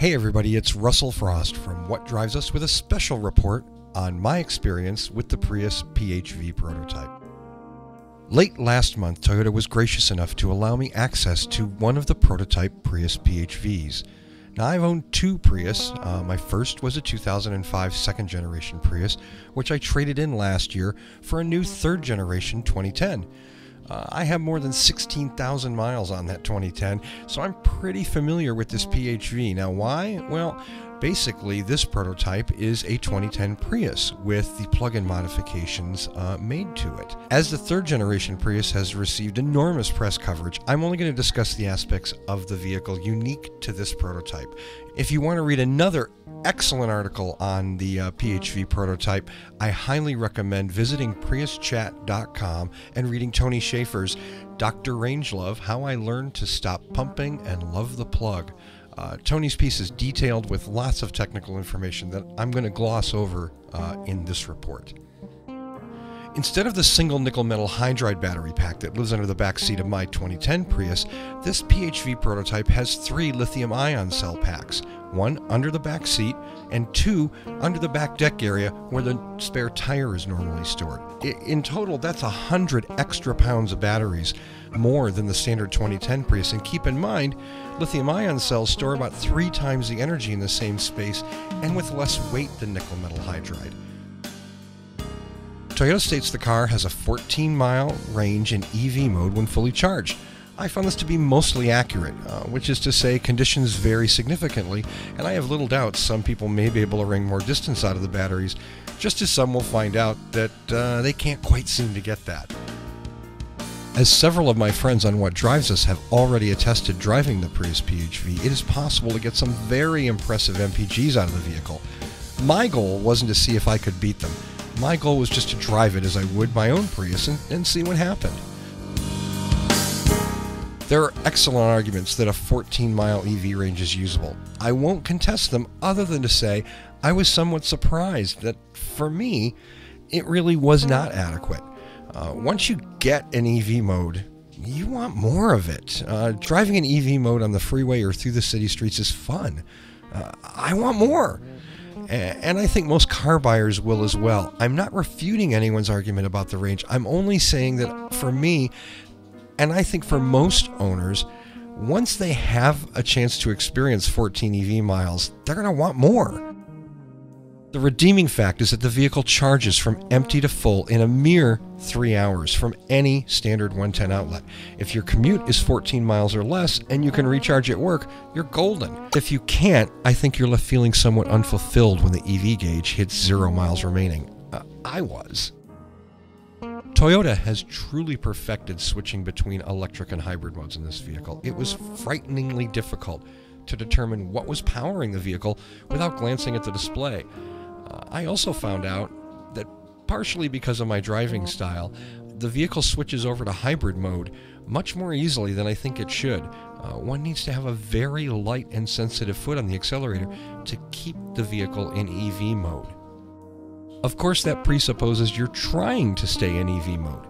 Hey everybody, it's Russell Frost from What Drives Us with a special report on my experience with the Prius PHV prototype. Late last month, Toyota was gracious enough to allow me access to one of the prototype Prius PHVs. Now, I've owned two Prius. My first was a 2005 second generation Prius, which I traded in last year for a new third generation 2010. I have more than 16,000 miles on that 2010, so I'm pretty familiar with this PHV. Now, why? Well, basically, this prototype is a 2010 Prius with the plug-in modifications made to it. As the third generation Prius has received enormous press coverage, I'm only going to discuss the aspects of the vehicle unique to this prototype. If you want to read another excellent article on the PHV prototype, I highly recommend visiting PriusChat.com and reading Tony Schaefer's Dr. Rangelove, How I Learned to Stop Pumping and Love the Plug. Tony's piece is detailed with lots of technical information that I'm going to gloss over in this report. Instead of the single nickel metal hydride battery pack that lives under the back seat of my 2010 Prius, this PHV prototype has three lithium-ion cell packs, one under the back seat and two under the back deck area where the spare tire is normally stored. In total, that's 100 extra pounds of batteries, more than the standard 2010 Prius. And keep in mind, lithium-ion cells store about 3 times the energy in the same space and with less weight than nickel metal hydride. Toyota states the car has a 14-mile range in EV mode when fully charged. I found this to be mostly accurate, which is to say conditions vary significantly, and I have little doubt some people may be able to wring more distance out of the batteries, just as some will find out that they can't quite seem to get that. As several of my friends on What Drives Us have already attested driving the Prius PHV, it is possible to get some very impressive MPGs out of the vehicle. My goal wasn't to see if I could beat them. My goal was just to drive it as I would my own Prius and see what happened. There are excellent arguments that a 14-mile EV range is usable. I won't contest them other than to say I was somewhat surprised that, for me, it really was not adequate. Once you get an EV mode, you want more of it. Driving an EV mode on the freeway or through the city streets is fun. I want more. And I think most car buyers will as well. I'm not refuting anyone's argument about the range. I'm only saying that for me, and I think for most owners, once they have a chance to experience 14 EV miles, they're going to want more. The redeeming fact is that the vehicle charges from empty to full in a mere 3 hours from any standard 110 outlet. If your commute is 14 miles or less and you can recharge at work, you're golden. If you can't, I think you're left feeling somewhat unfulfilled when the EV gauge hits 0 miles remaining. I was. Toyota has truly perfected switching between electric and hybrid modes in this vehicle. It was frighteningly difficult to determine what was powering the vehicle without glancing at the display. I also found out that partially because of my driving style, the vehicle switches over to hybrid mode much more easily than I think it should. One needs to have a very light and sensitive foot on the accelerator to keep the vehicle in EV mode. Of course, that presupposes you're trying to stay in EV mode.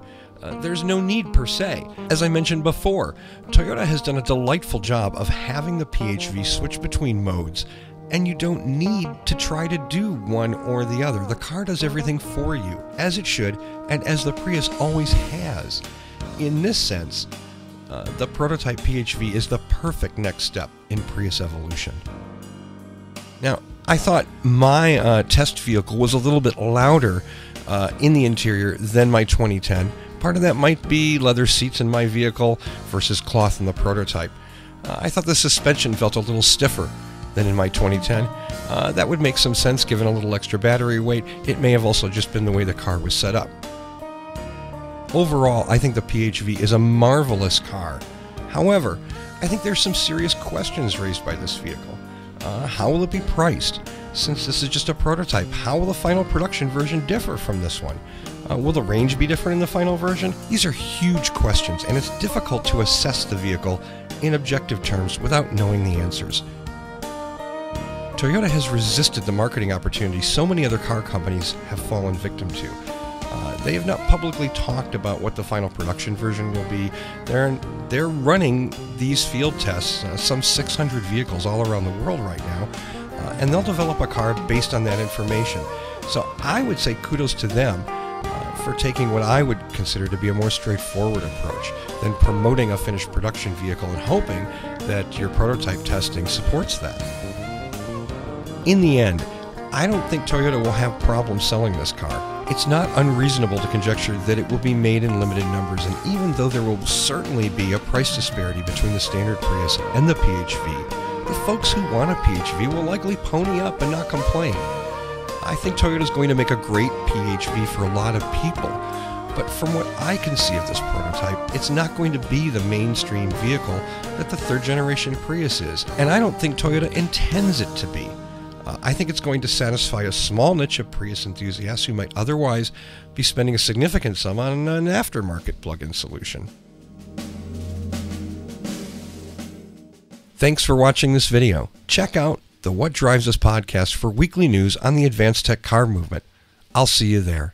There's no need per se. As I mentioned before, Toyota has done a delightful job of having the PHV switch between modes, and you don't need to try to do one or the other. The car does everything for you, as it should, and as the Prius always has. In this sense, the prototype PHV is the perfect next step in Prius evolution. Now, I thought my test vehicle was a little bit louder in the interior than my 2010. Part of that might be leather seats in my vehicle versus cloth in the prototype. I thought the suspension felt a little stiffer than in my 2010. That would make some sense given a little extra battery weight. It may have also just been the way the car was set up. Overall, I think the PHV is a marvelous car. However, I think there's some serious questions raised by this vehicle. How will it be priced? Since this is just a prototype, how will the final production version differ from this one? Will the range be different in the final version? These are huge questions, and it's difficult to assess the vehicle in objective terms without knowing the answers. Toyota has resisted the marketing opportunity so many other car companies have fallen victim to. They have not publicly talked about what the final production version will be. They're running these field tests, some 600 vehicles all around the world right now, and they'll develop a car based on that information. So I would say kudos to them for taking what I would consider to be a more straightforward approach than promoting a finished production vehicle and hoping that your prototype testing supports that. In the end, I don't think Toyota will have problems selling this car. It's not unreasonable to conjecture that it will be made in limited numbers, and even though there will certainly be a price disparity between the standard Prius and the PHV, the folks who want a PHV will likely pony up and not complain. I think Toyota is going to make a great PHV for a lot of people, but from what I can see of this prototype, it's not going to be the mainstream vehicle that the third generation Prius is, and I don't think Toyota intends it to be. I think it's going to satisfy a small niche of Prius enthusiasts who might otherwise be spending a significant sum on an aftermarket plug-in solution. Thanks for watching this video. Check out the What Drives Us podcast for weekly news on the advanced tech car movement. I'll see you there.